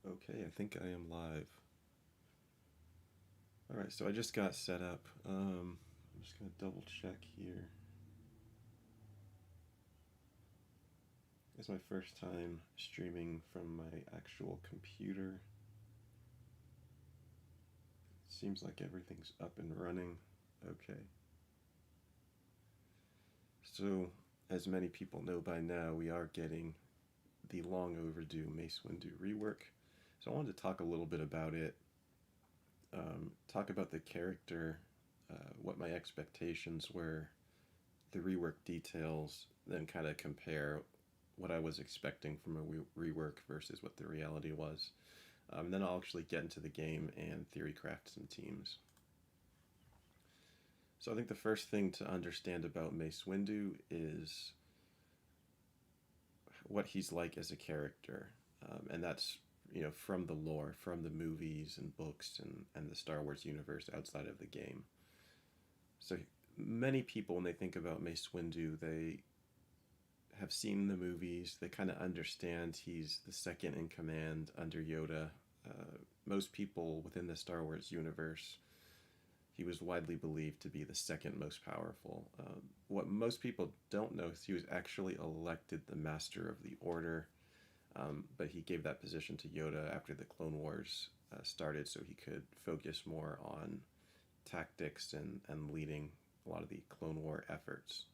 Okay, I think I am live. Alright, so I just got set up. I'm just going to double check here. It's my first time streaming from my actual computer. Seems like everything's up and running. Okay. So, as many people know by now, we are getting the long overdue Mace Windu rework. So I wanted to talk a little bit about it, talk about the character, what my expectations were, the rework details, then kind of compare what I was expecting from a rework versus what the reality was. Then I'll actually get into the game and theory craft some teams. So I think the first thing to understand about Mace Windu is what he's like as a character, and that's from the lore, from the movies and books and the Star Wars universe outside of the game. So many people, when they think about Mace Windu, they have seen the movies. They kind of understand he's the second in command under Yoda. Most people within the Star Wars universe, he was widely believed to be the second most powerful. What most people don't know is he was actually elected the Master of the Order, but he gave that position to Yoda after the Clone Wars started so he could focus more on tactics and leading a lot of the Clone War efforts.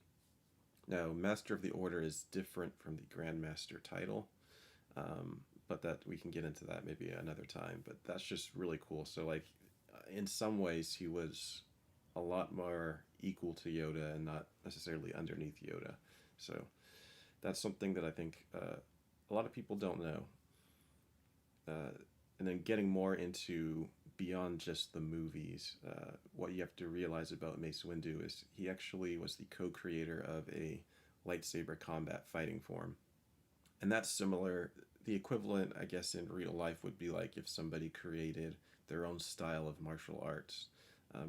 Now, Master of the Order is different from the Grand Master title, but that we can get into that maybe another time. But that's just really cool. So, like, in some ways, he was a lot more equal to Yoda and not necessarily underneath Yoda. So that's something that I think a lot of people don't know. And then getting more into beyond just the movies, what you have to realize about Mace Windu is he actually was the co-creator of a lightsaber combat fighting form. And that's similar. The equivalent, I guess, in real life would be like if somebody created their own style of martial arts.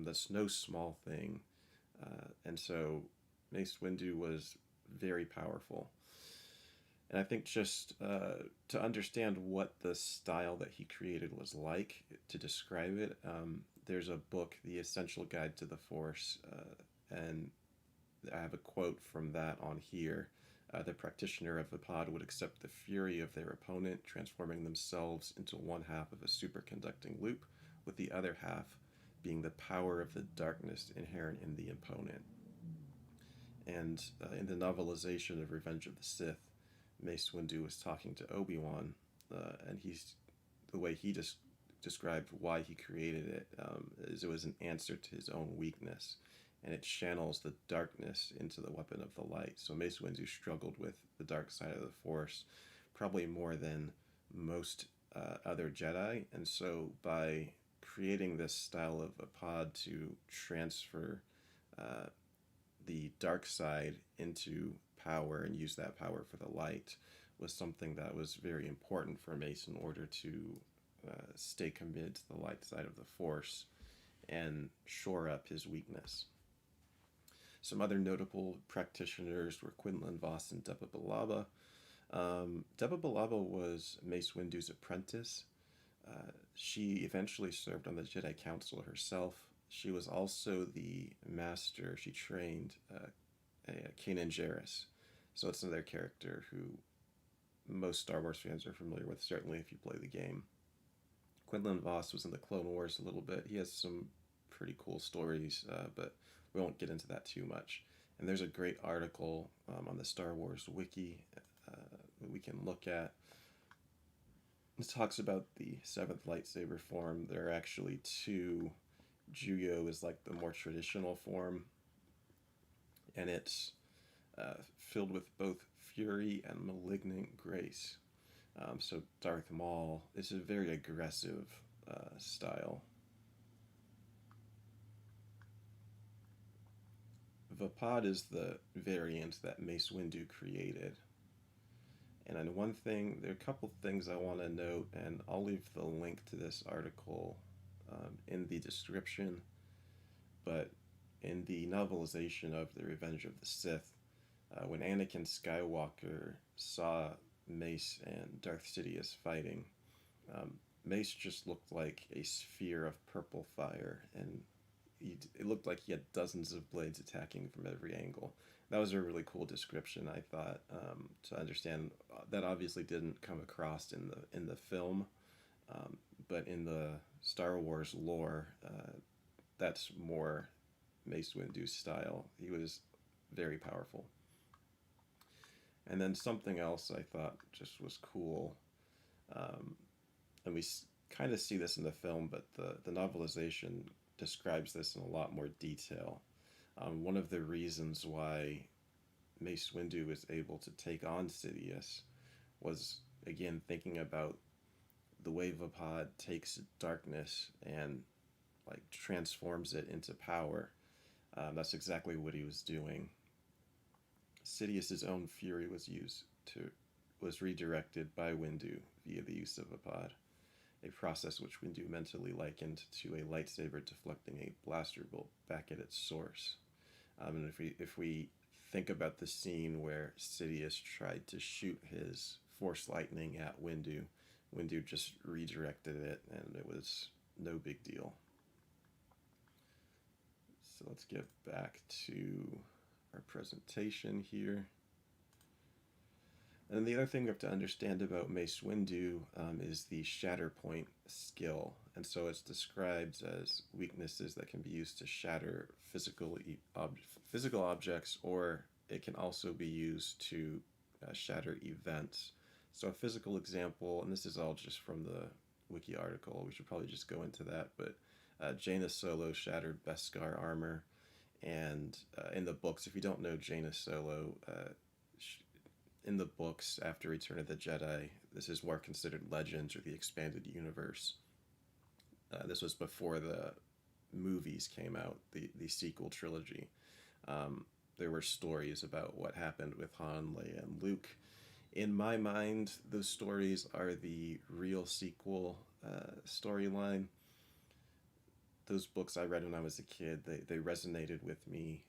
That's no small thing. And so Mace Windu was very powerful. And I think just to understand what the style that he created was like, to describe it, there's a book, The Essential Guide to the Force, and I have a quote from that on here. The practitioner of the pod would accept the fury of their opponent, transforming themselves into one half of a superconducting loop, with the other half being the power of the darkness inherent in the opponent. And in the novelization of Revenge of the Sith, Mace Windu was talking to Obi-Wan, and the way he just described why he created it is it was an answer to his own weakness, and it channels the darkness into the weapon of the light. So Mace Windu struggled with the dark side of the Force probably more than most other Jedi, and so by creating this style of a pod to transfer the dark side into power and use that power for the light was something that was very important for Mace in order to stay committed to the light side of the Force and shore up his weakness. Some other notable practitioners were Quinlan Vos and Depa Billaba. Depa Billaba was Mace Windu's apprentice. She eventually served on the Jedi Council herself. She was also the master. She trained Kanan Jarrus. So it's another character who most Star Wars fans are familiar with, certainly if you play the game. Quinlan Vos was in the Clone Wars a little bit. He has some pretty cool stories, but we won't get into that too much. And there's a great article on the Star Wars wiki that we can look at. It talks about the seventh lightsaber form. There are actually two. Juyo is like the more traditional form, and it's filled with both fury and malignant grace. So Darth Maul is a very aggressive style. Vapad is the variant that Mace Windu created. And then one thing, there are a couple things I want to note, and I'll leave the link to this article in the description. But in the novelization of The Revenge of the Sith, when Anakin Skywalker saw Mace and Darth Sidious fighting, Mace just looked like a sphere of purple fire, and it looked like he had dozens of blades attacking from every angle. That was a really cool description, I thought, to understand. That obviously didn't come across in the film, but in the Star Wars lore, that's more Mace Windu's style. He was very powerful. And then something else I thought just was cool, and we kind of see this in the film, but the novelization describes this in a lot more detail. One of the reasons why Mace Windu was able to take on Sidious was, again, thinking about the way Vapad takes darkness and like transforms it into power. That's exactly what he was doing. Sidious's own fury was redirected by Windu via the use of Vapad, a process which Windu mentally likened to a lightsaber deflecting a blaster bolt back at its source. And if we think about the scene where Sidious tried to shoot his Force lightning at Windu, Windu just redirected it, and it was no big deal. So let's get back to our presentation here. And the other thing we have to understand about Mace Windu is the Shatterpoint skill. And so it's described as weaknesses that can be used to shatter physical objects, or it can also be used to shatter events. So a physical example, and this is all just from the wiki article, we should probably just go into that, but Jaina Solo shattered Beskar armor, and in the books, if you don't know Jaina Solo, in the books after Return of the Jedi, this is more considered Legends or the expanded universe. This was before the movies came out, the sequel trilogy. There were stories about what happened with Han, Leia, and Luke. In my mind, those stories are the real sequel storyline. Those books I read when I was a kid, they resonated with me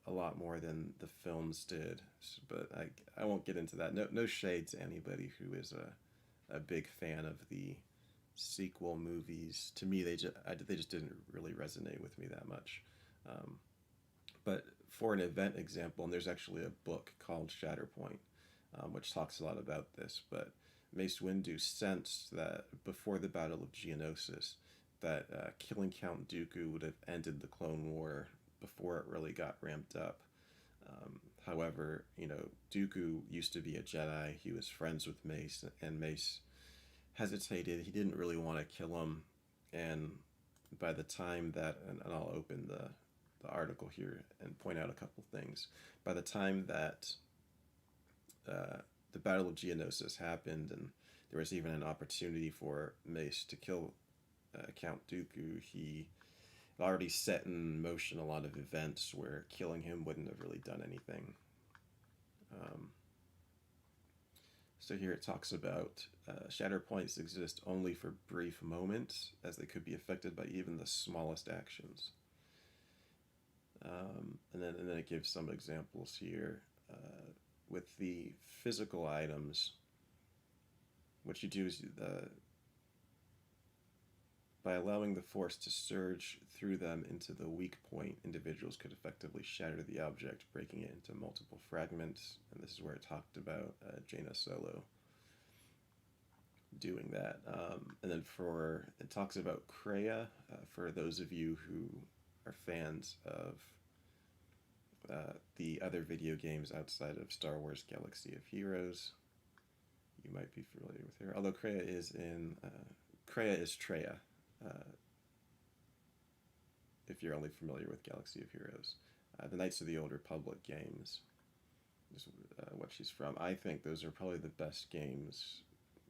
a lot more than the films did. But I won't get into that. No shade to anybody who is a big fan of the sequel movies. To me, they just didn't really resonate with me that much. But for an event example, and there's actually a book called Shatterpoint, which talks a lot about this, but Mace Windu sensed that before the Battle of Geonosis, that killing Count Dooku would have ended the Clone War before it really got ramped up. However, Dooku used to be a Jedi. He was friends with Mace, and Mace hesitated. He didn't really want to kill him, and by the time that, and I'll open the article here and point out a couple things. By the time that the Battle of Geonosis happened, and there was even an opportunity for Mace to kill Count Dooku, he had already set in motion a lot of events where killing him wouldn't have really done anything. So here it talks about Shatterpoints exist only for brief moments, as they could be affected by even the smallest actions. And then it gives some examples here. With the physical items, what you do is by allowing the Force to surge through them into the weak point, individuals could effectively shatter the object, breaking it into multiple fragments. And this is where it talked about Jaina Solo doing that. And then it talks about Kreia, for those of you who are fans of the other video games outside of Star Wars Galaxy of Heroes. You might be familiar with her. Although Kreia is Traya, if you're only familiar with Galaxy of Heroes. The Knights of the Old Republic games is what she's from. I think those are probably the best games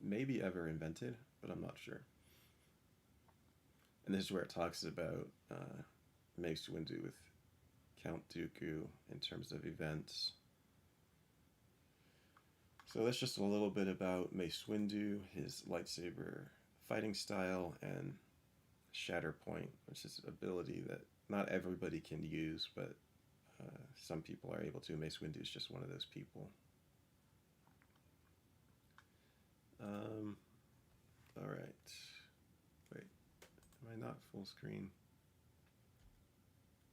maybe ever invented, but I'm not sure. And this is where it talks about Mace Windu with Count Dooku in terms of events. So that's just a little bit about Mace Windu, his lightsaber fighting style, and Shatterpoint, which is an ability that not everybody can use, but some people are able to. Mace Windu is just one of those people. All right. full screen?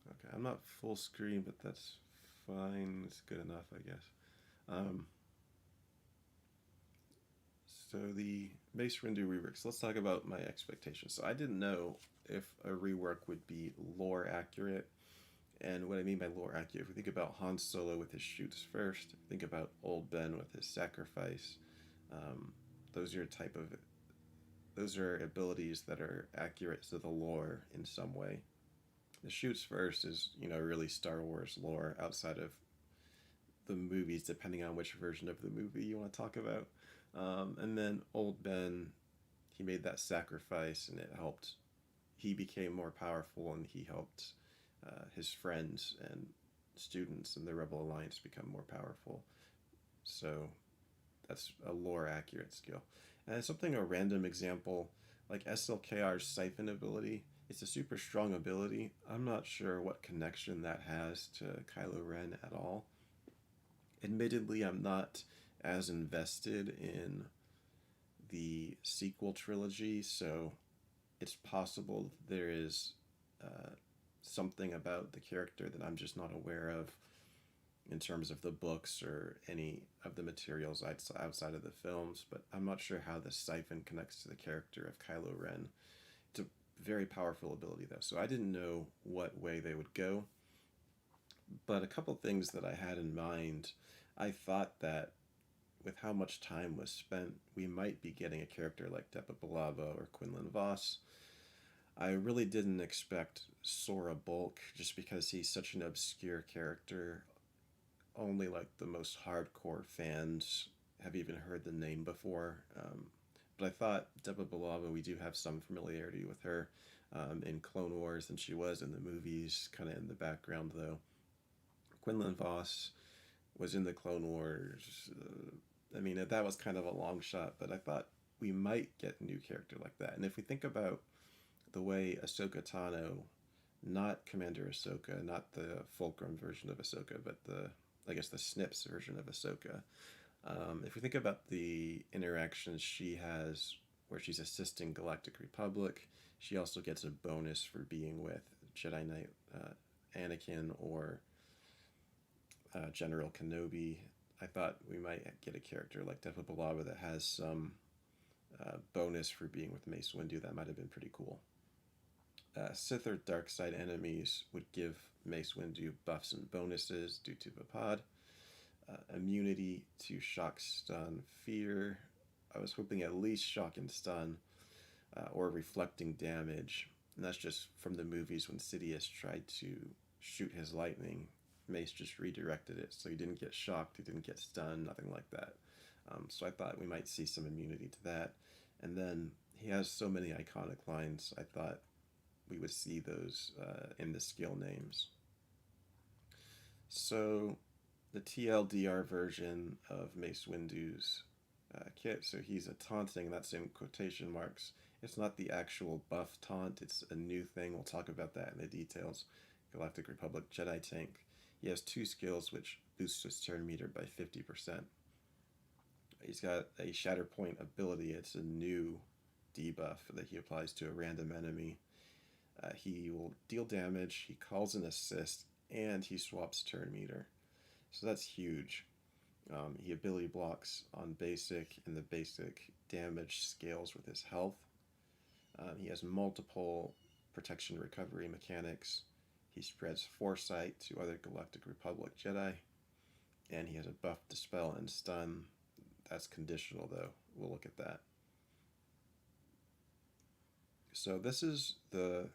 Okay, I'm not full screen, but that's fine. It's good enough, I guess. So the Mace Windu reworks. Let's talk about my expectations. So I didn't know if a rework would be lore accurate. And what I mean by lore accurate, if we think about Han Solo with his shoots first, think about Old Ben with his sacrifice. Um, those are those are abilities that are accurate to the lore in some way. The shoots first is, really Star Wars lore outside of the movies, depending on which version of the movie you want to talk about. And then Old Ben, he made that sacrifice, and it helped. He became more powerful, and he helped his friends and students in the Rebel Alliance become more powerful. So that's a lore accurate skill. And something, a random example, like SLKR's Siphon ability. It's a super strong ability. I'm not sure what connection that has to Kylo Ren at all. Admittedly, I'm not as invested in the sequel trilogy, so it's possible there is something about the character that I'm just not aware of in terms of the books or any of the materials outside of the films, but I'm not sure how the siphon connects to the character of Kylo Ren. It's a very powerful ability, though, so I didn't know what way they would go. But a couple things that I had in mind, I thought that with how much time was spent, we might be getting a character like Depa Billaba or Quinlan Vos. I really didn't expect Sora Bulk, just because he's such an obscure character. Only like the most hardcore fans have even heard the name before. But I thought Depa Billaba, we do have some familiarity with her in Clone Wars than she was in the movies, kind of in the background though. Quinlan Vos was in the Clone Wars. That was kind of a long shot, but I thought we might get a new character like that. And if we think about the way Ahsoka Tano, not Commander Ahsoka, not the Fulcrum version of Ahsoka, but the Snips version of Ahsoka. If we think about the interactions she has where she's assisting Galactic Republic, she also gets a bonus for being with Jedi Knight Anakin or General Kenobi. I thought we might get a character like Depa Billaba that has some bonus for being with Mace Windu. That might have been pretty cool. Sith or dark side enemies would give Mace Windu buffs and bonuses due to Vapad. Immunity to shock, stun, fear. I was hoping at least shock and stun or reflecting damage. And that's just from the movies when Sidious tried to shoot his lightning. Mace just redirected it, so he didn't get shocked, he didn't get stunned, nothing like that. So I thought we might see some immunity to that. And then he has so many iconic lines, I thought we would see those in the skill names. So the TLDR version of Mace Windu's kit, so he's a taunting, that's in quotation marks. It's not the actual buff taunt, it's a new thing. We'll talk about that in the details. Galactic Republic Jedi Tank. He has 2 skills which boost his turn meter by 50%. He's got a Shatterpoint ability. It's a new debuff that he applies to a random enemy. He will deal damage, he calls an assist, and he swaps turn meter. So that's huge. He ability blocks on basic, and the basic damage scales with his health. He has multiple protection recovery mechanics. He spreads Foresight to other Galactic Republic Jedi. And he has a buff Dispel and Stun. That's conditional though. We'll look at that. So this is the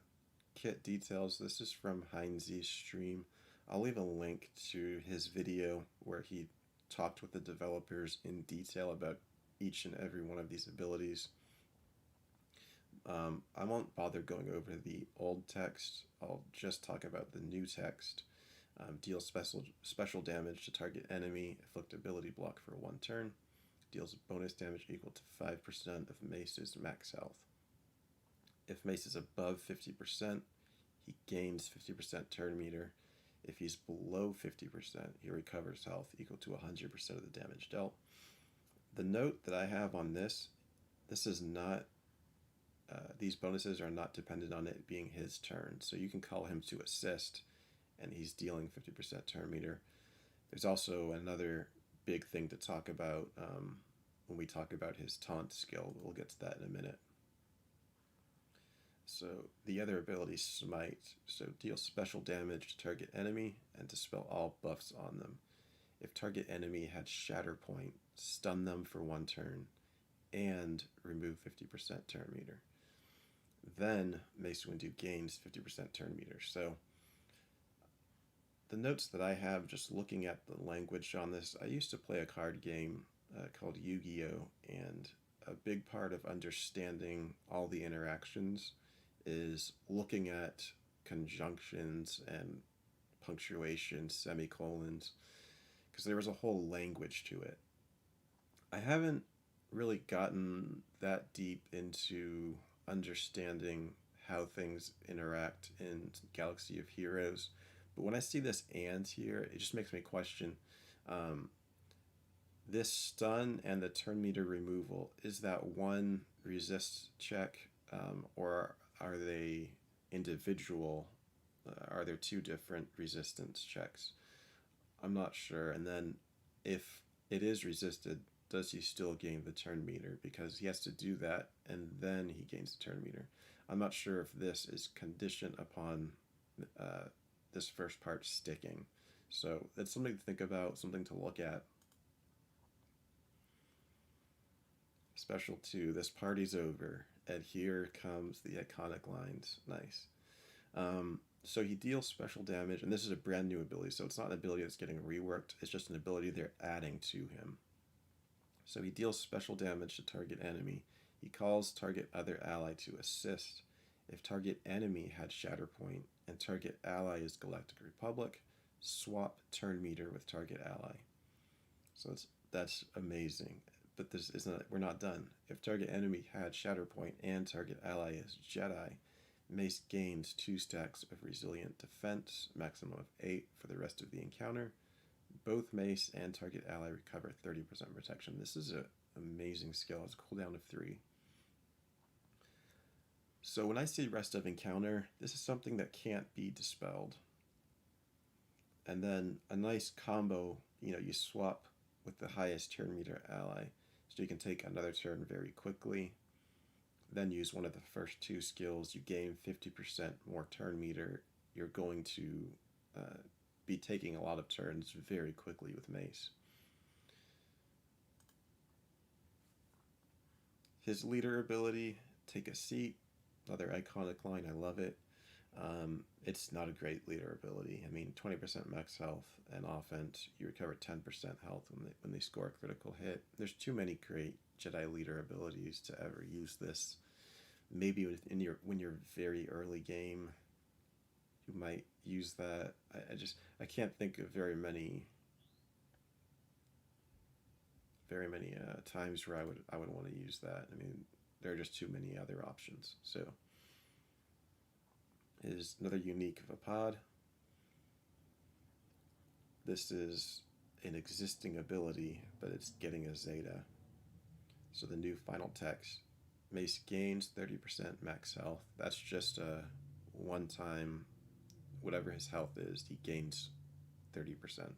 kit details. This is from Heinz's stream. I'll leave a link to his video where he talked with the developers in detail about each and every one of these abilities. I won't bother going over the old text. I'll just talk about the new text. Deals special damage to target enemy, inflict ability block for 1 turn. Deals bonus damage equal to 5% of Mace's max health. If Mace is above 50%, he gains 50% turn meter. If he's below 50%, he recovers health equal to 100% of the damage dealt. The note that I have on this is not these bonuses are not dependent on it being his turn. So you can call him to assist, and he's dealing 50% turn meter. There's also another big thing to talk about when we talk about his taunt skill. We'll get to that in a minute. So the other ability, Smite. So deal special damage to target enemy and dispel all buffs on them. If target enemy had Shatter Point, stun them for 1 turn, and remove 50% turn meter. Then Mace Windu gains 50% turn meter. So the notes that I have just looking at the language on this, I used to play a card game called Yu-Gi-Oh! And a big part of understanding all the interactions is looking at conjunctions and punctuation, semicolons, because there was a whole language to it. I haven't really gotten that deep into understanding how things interact in Galaxy of Heroes, but when I see this "and" here, it just makes me question this stun and the turn meter removal. Is that one resist check, or are they individual? Are there 2 different resistance checks? I'm not sure. And then if it is resisted, does he still gain the turn meter? Because he has to do that and then he gains the turn meter. I'm not sure if this is conditioned upon this first part sticking. So it's something to think about, something to look at. Special 2, this party's over, and here comes the iconic lines. Nice. So he deals special damage, and this is a brand new ability, so it's not an ability that's getting reworked, it's just an ability they're adding to him. So he deals special damage to target enemy. He calls target other ally to assist. If target enemy had Shatter Point and target ally is Galactic Republic, swap turn meter with target ally. So that's amazing. But this isn't. We're not done. If target enemy had Shatter Point and target ally is Jedi, Mace gains 2 stacks of resilient defense, maximum of 8 for the rest of the encounter. Both Mace and target ally recover 30% protection. This is an amazing skill. It's a cooldown of 3. So when I say rest of encounter, this is something that can't be dispelled. And then a nice combo, you swap with the highest turn meter ally, so you can take another turn very quickly. Then use one of the first 2 skills. You gain 50% more turn meter. You're going to be taking a lot of turns very quickly with Mace. His leader ability, Take a Seat, another iconic line. I love it. It's not a great leader ability. I mean, 20% max health and offense. You recover 10% health when they score a critical hit. There's too many great Jedi leader abilities to ever use this. Maybe when you're very early game, you might use that. I can't think of very many times where I would want to use that. I mean, there are just too many other options. So is another unique of a pod. This is an existing ability, but it's getting a Zeta. So the new final text, Mace gains 30% max health. That's just a one-time, whatever his health is, he gains 30%.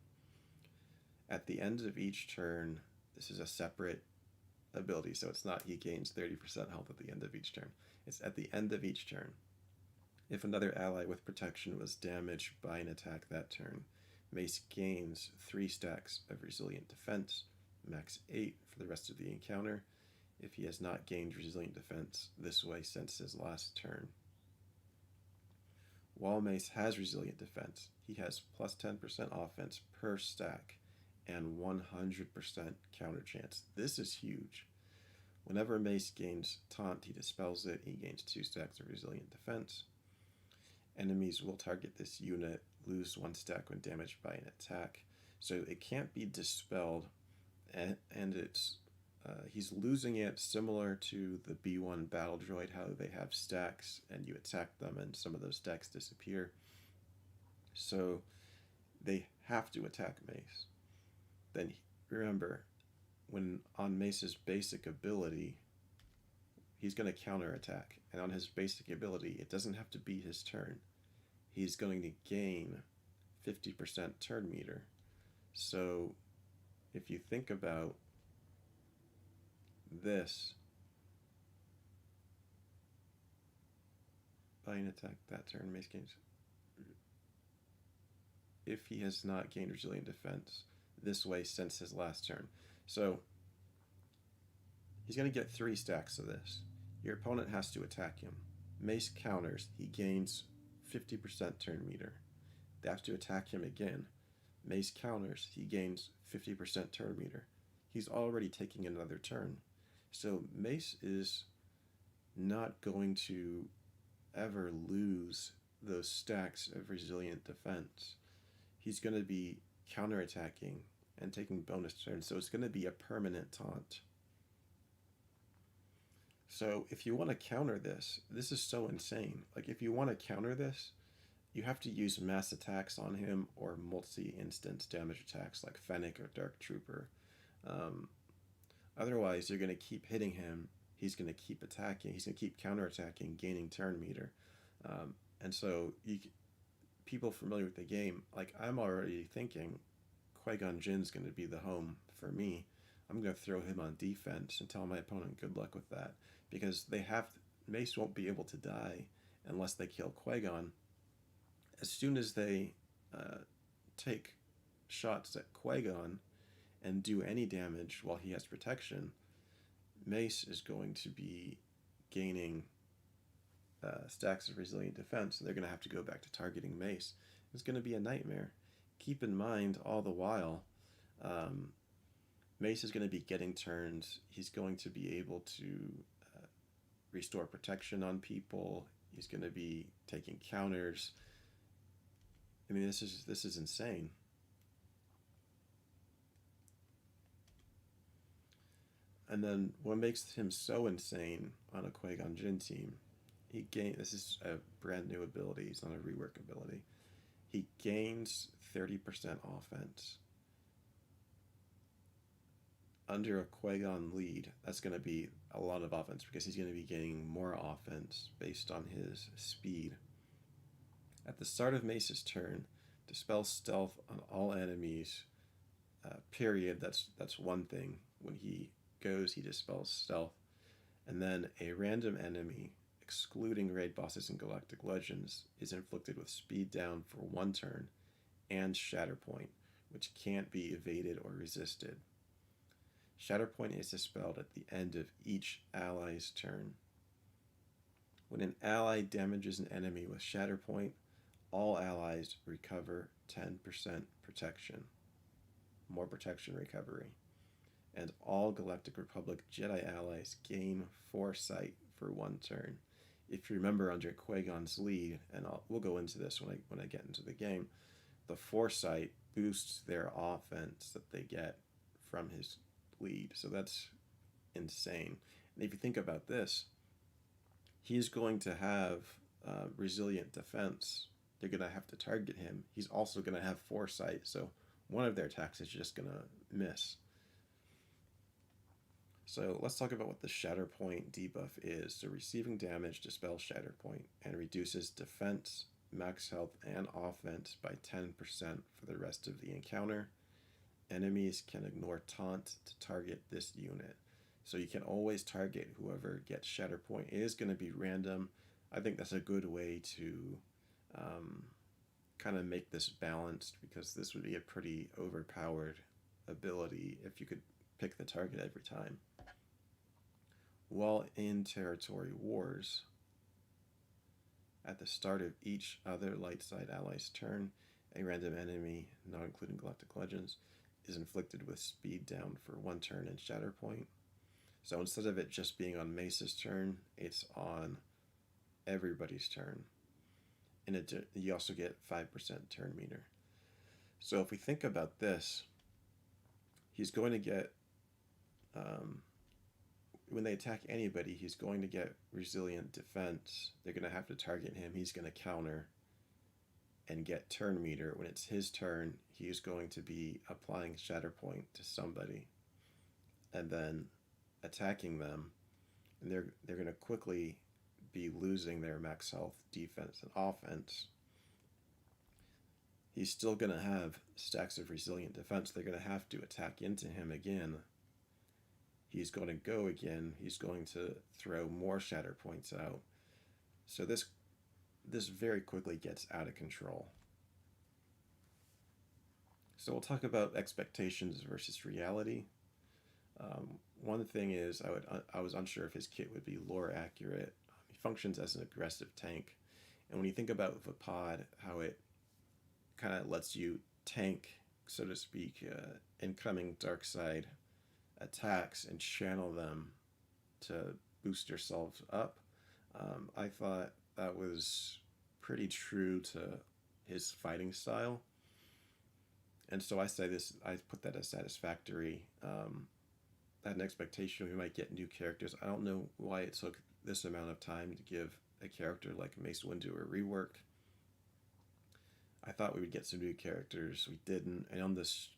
At the end of each turn, this is a separate ability, so it's not he gains 30% health at the end of each turn. It's at the end of each turn. If another ally with protection was damaged by an attack that turn, Mace gains 3 stacks of resilient defense, max 8 for the rest of the encounter. If he has not gained resilient defense this way since his last turn. While Mace has resilient defense, he has plus 10% offense per stack and 100% counter chance. This is huge. Whenever Mace gains taunt, he dispels it. He gains 2 stacks of resilient defense. Enemies will target this unit, lose 1 stack when damaged by an attack. So it can't be dispelled, and it's he's losing it similar to the B1 battle droid, how they have stacks and you attack them and some of those stacks disappear. So they have to attack Mace. Then remember, when on Mace's basic ability, he's going to counterattack. And on his basic ability, it doesn't have to be his turn. He's going to gain 50% turn meter. So if you think about this, buying attack that turn, Mace gains. If he has not gained resilient defense this way since his last turn. So he's going to get 3 stacks of this. Your opponent has to attack him. Mace counters, he gains 50% turn meter. They have to attack him again. Mace counters, he gains 50% turn meter. He's already taking another turn. So Mace is not going to ever lose those stacks of resilient defense. He's going to be counterattacking and taking bonus turns, so it's going to be a permanent taunt. So if you want to counter this, this is so insane. Like, if you want to counter this, you have to use mass attacks on him or multi-instance damage attacks like Fennec or Dark Trooper. Otherwise, you're going to keep hitting him. He's going to keep attacking. He's going to keep counterattacking, gaining turn meter. And so people familiar with the game, like, I'm already thinking Qui-Gon Jinn's going to be the home for me. I'm going to throw him on defense and tell my opponent good luck with that, because Mace won't be able to die unless they kill Qui-Gon. As soon as they take shots at Qui-Gon and do any damage while he has protection, Mace is going to be gaining stacks of resilient defense, and they're going to have to go back to targeting Mace. It's going to be a nightmare. Keep in mind, all the while, Mace is going to be getting turns. He's going to be able to restore protection on people. He's going to be taking counters. I mean, this is insane. And then what makes him so insane on a Qui-Gon Jinn team, this is a brand new ability, it's not a rework ability. He gains 30% offense. Under a Qui-Gon lead, that's going to be a lot of offense, because he's going to be gaining more offense based on his speed. At the start of Mace's turn, dispel stealth on all enemies, period. That's one thing. When he goes, he dispels stealth. And then a random enemy, excluding raid bosses and Galactic Legends, is inflicted with speed down for 1 turn and Shatterpoint, which can't be evaded or resisted. Shatterpoint is dispelled at the end of each ally's turn. When an ally damages an enemy with Shatterpoint, all allies recover 10% protection. More protection recovery. And all Galactic Republic Jedi allies gain Foresight for 1 turn. If you remember, under Qui-Gon's lead, and we'll go into this when I get into the game, the Foresight boosts their offense that they get from his lead. So that's insane. And if you think about this, he's going to have resilient defense. They're going to have to target him. He's also going to have Foresight, so one of their attacks is just going to miss. So let's talk about what the Shatterpoint debuff is. So receiving damage dispels Shatterpoint and reduces defense, max health, and offense by 10% for the rest of the encounter. Enemies can ignore taunt to target this unit. So you can always target whoever gets Shatterpoint. It is going to be random. I think that's a good way to kind of make this balanced, because this would be a pretty overpowered ability if you could pick the target every time. While in territory wars, at the start of each other light side ally's turn, a random enemy, not including Galactic Legends, is inflicted with speed down for 1 turn and Shatterpoint. So instead of it just being on Mace's turn, it's on everybody's turn. And you also get 5% turn meter. So if we think about this, he's going to get, when they attack anybody, he's going to get resilient defense. They're going to have to target him. He's going to counter and get turn meter. When it's his turn, he is going to be applying Shatterpoint to somebody and then attacking them. and they're going to quickly be losing their max health, defense, and offense. He's still going to have stacks of resilient defense. They're going to have to attack into him again. He's going to go again. He's going to throw more shatter points out. So this very quickly gets out of control. So we'll talk about expectations versus reality. One thing is I was unsure if his kit would be lore accurate. He functions as an aggressive tank. And when you think about the pod, how it kind of lets you tank, so to speak, incoming dark side attacks and channel them to boost yourself up, I thought that was pretty true to his fighting style. And so I put that as satisfactory. I had an expectation we might get new characters. I don't know why it took this amount of time to give a character like Mace Windu a rework. I thought we would get some new characters. We didn't. And on this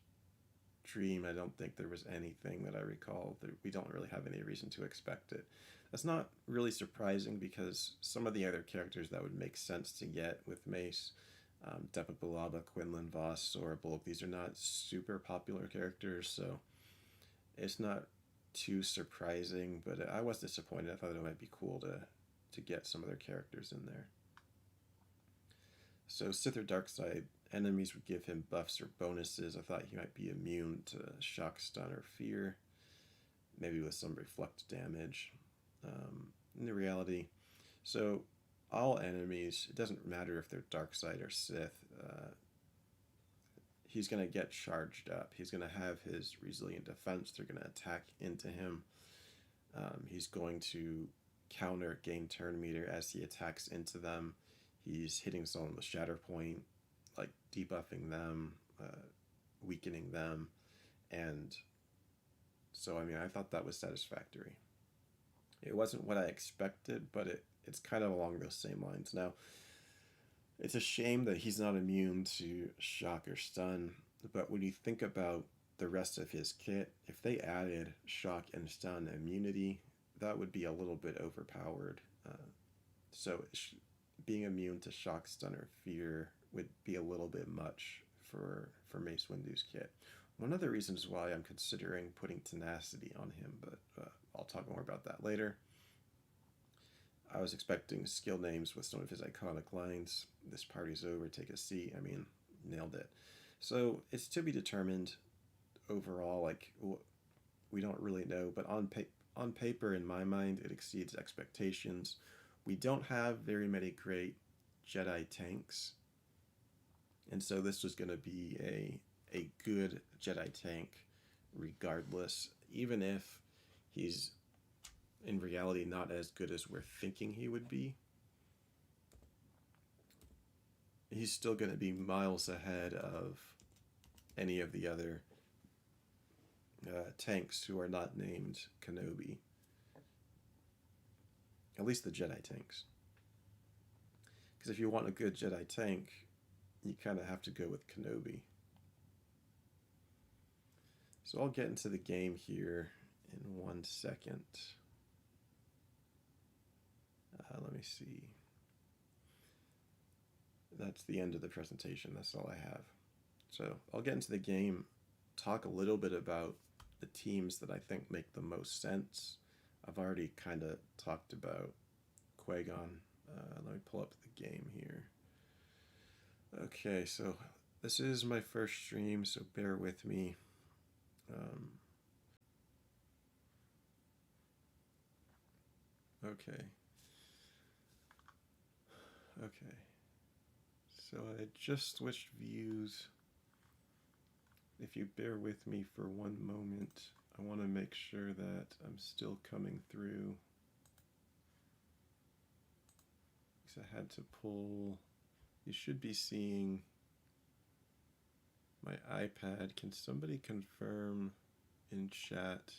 stream, I don't think there was anything that I recall. We don't really have any reason to expect it. That's not really surprising because some of the other characters that would make sense to get with Mace, Depa Billaba, Quinlan Voss, Sora Bulk, these are not super popular characters, so it's not too surprising, but I was disappointed. I thought it might be cool to get some other characters in there. So Sith or Darkseid enemies would give him buffs or bonuses. I thought he might be immune to shock, stun, or fear, maybe with some reflect damage. In the reality, so all enemies, it doesn't matter if they're Darkseid or Sith, he's going to get charged up. He's going to have his resilient defense. They're going to attack into him. He's going to counter gain turn meter as he attacks into them. He's hitting someone with shatter point, like debuffing them, weakening them. And so, I mean, I thought that was satisfactory. It wasn't what I expected, but it's kind of along those same lines. Now, it's a shame that he's not immune to shock or stun, but when you think about the rest of his kit, if they added shock and stun immunity, that would be a little bit overpowered. So being immune to shock, stun, or fear would be a little bit much for Mace Windu's kit. One of the reasons why I'm considering putting tenacity on him, but I'll talk more about that later. I was expecting skill names with some of his iconic lines. This party's over, take a seat. I mean, nailed it. So it's to be determined overall, like, we don't really know, but on paper, in my mind, it exceeds expectations. We don't have very many great Jedi tanks, and so this was going to be a good Jedi tank regardless, even if he's in reality not as good as we're thinking he would be. He's still going to be miles ahead of any of the other tanks who are not named Kenobi. At least the Jedi tanks. Because if you want a good Jedi tank, you kind of have to go with Kenobi. So I'll get into the game here in 1 second. Let me see. That's the end of the presentation. That's all I have. So I'll get into the game, talk a little bit about the teams that I think make the most sense. I've already kind of talked about Qui-Gon. Let me pull up the game here. Okay, so this is my first stream, so bear with me. Okay. So I just switched views. If you bear with me for one moment, I want to make sure that I'm still coming through. Because I had to pull. You should be seeing my iPad. Can somebody confirm in chat,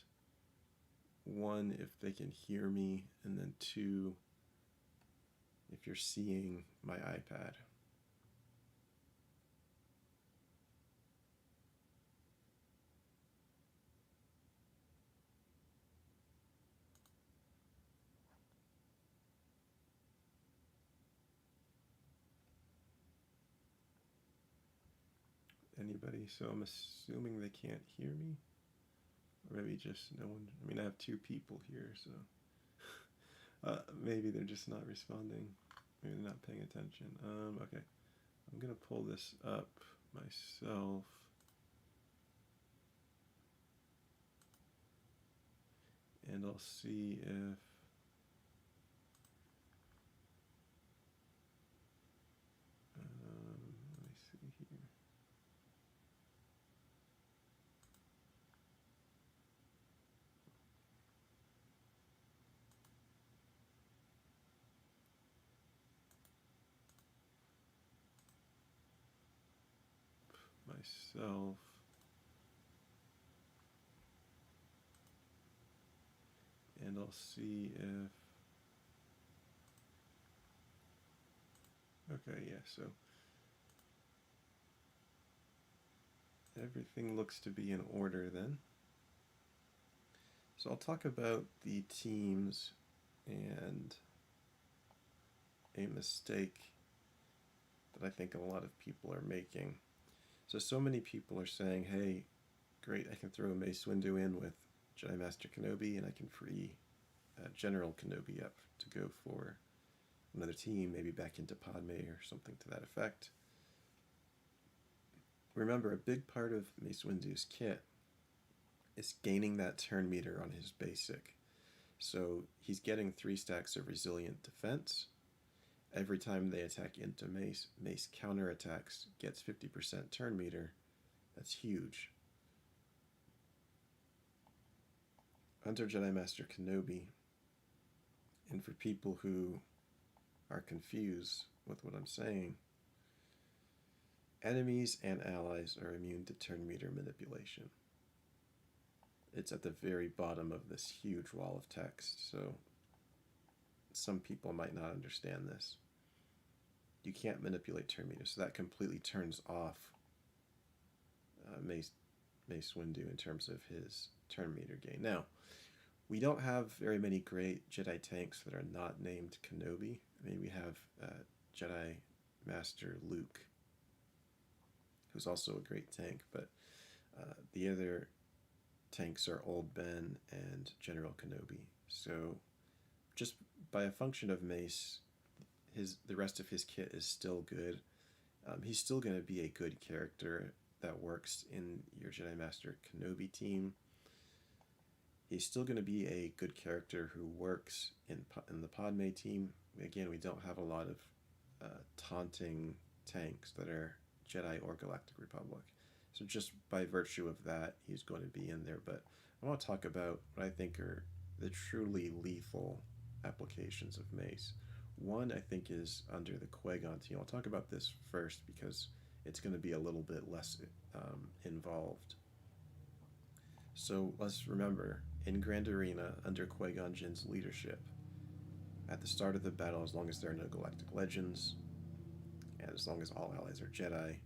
1, if they can hear me, and then 2, if you're seeing my iPad. anybody, so I'm assuming they can't hear me. Or maybe just no one. I mean, I have 2 people here, so maybe they're just not responding. Maybe they're not paying attention. Okay, I'm gonna pull this up myself. And I'll see if let me see here. Myself. And I'll see if, okay, yeah, so everything looks to be in order then. So I'll talk about the teams and a mistake that I think a lot of people are making. So many people are saying, hey, great, I can throw Mace Windu in with Jedi Master Kenobi and I can free General Kenobi up to go for another team, maybe back into Padme or something to that effect. Remember, a big part of Mace Windu's kit is gaining that turn meter on his basic. So he's getting 3 stacks of resilient defense. Every time they attack into Mace, Mace counterattacks, gets 50% turn meter. That's huge. Under Jedi Master Kenobi, and for people who are confused with what I'm saying, enemies and allies are immune to turn meter manipulation. It's at the very bottom of this huge wall of text, so some people might not understand this. You can't manipulate turn meter, so that completely turns off Mace Windu in terms of his turn meter gain. Now, we don't have very many great Jedi tanks that are not named Kenobi. I mean, we have Jedi Master Luke, who's also a great tank, but the other tanks are Old Ben and General Kenobi. So just by a function of Mace, the rest of his kit is still good. He's still going to be a good character that works in your Jedi Master Kenobi team. He's still going to be a good character who works in the Padme team. Again, we don't have a lot of taunting tanks that are Jedi or Galactic Republic. So just by virtue of that, he's going to be in there. But I want to talk about what I think are the truly lethal applications of Mace. One, I think, is under the Qui-Gon team. I'll talk about this first because it's going to be a little bit less involved. So let's remember, in Grand Arena, under Qui-Gon Jinn's leadership, at the start of the battle, as long as there are no Galactic Legends, and as long as all allies are Jedi,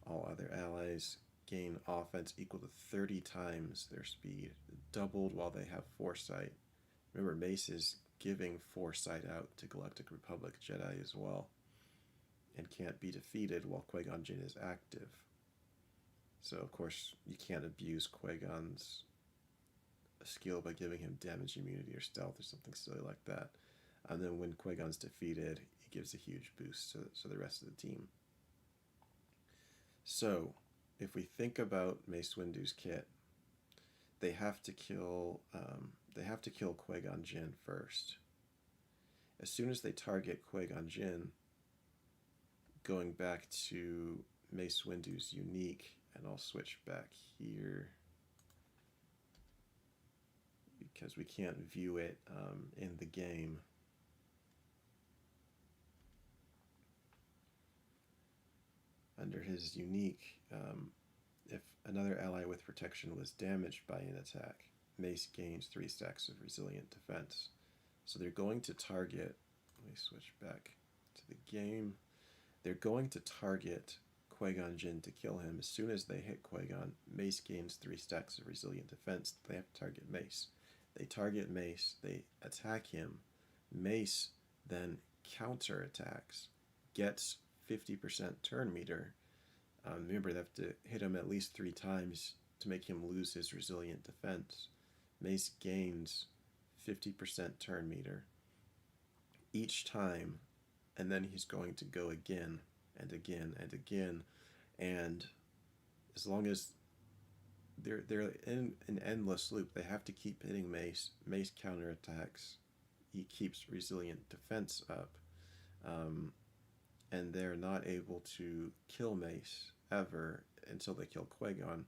all other allies gain offense equal to 30 times their speed, doubled while they have foresight. Remember, Mace is giving foresight out to Galactic Republic Jedi as well, and can't be defeated while Qui-Gon Jinn is active. So, of course, you can't abuse Qui-Gon's skill by giving him damage immunity or stealth or something silly like that. And then when Qui-Gon's defeated, he gives a huge boost to the rest of the team. So, if we think about Mace Windu's kit, they have to kill Qui-Gon Jinn first. As soon as they target Qui-Gon Jinn, going back to Mace Windu's unique, and I'll switch back here because we can't view it in the game. Under his unique, if another ally with protection was damaged by an attack, Mace gains 3 stacks of resilient defense. So they're going to target, let me switch back to the game. They're going to target Qui-Gon Jinn to kill him. As soon as they hit Qui-Gon, Mace gains 3 stacks of resilient defense. They have to target Mace. They target Mace, they attack him. Mace then counterattacks, gets 50% turn meter, Remember, they have to hit him at least 3 times to make him lose his resilient defense. Mace gains 50% turn meter each time, and then he's going to go again and again and again, and as long as they're in an endless loop, they have to keep hitting Mace. Mace counterattacks. He keeps resilient defense up, and they're not able to kill Mace ever until they kill Qui-Gon.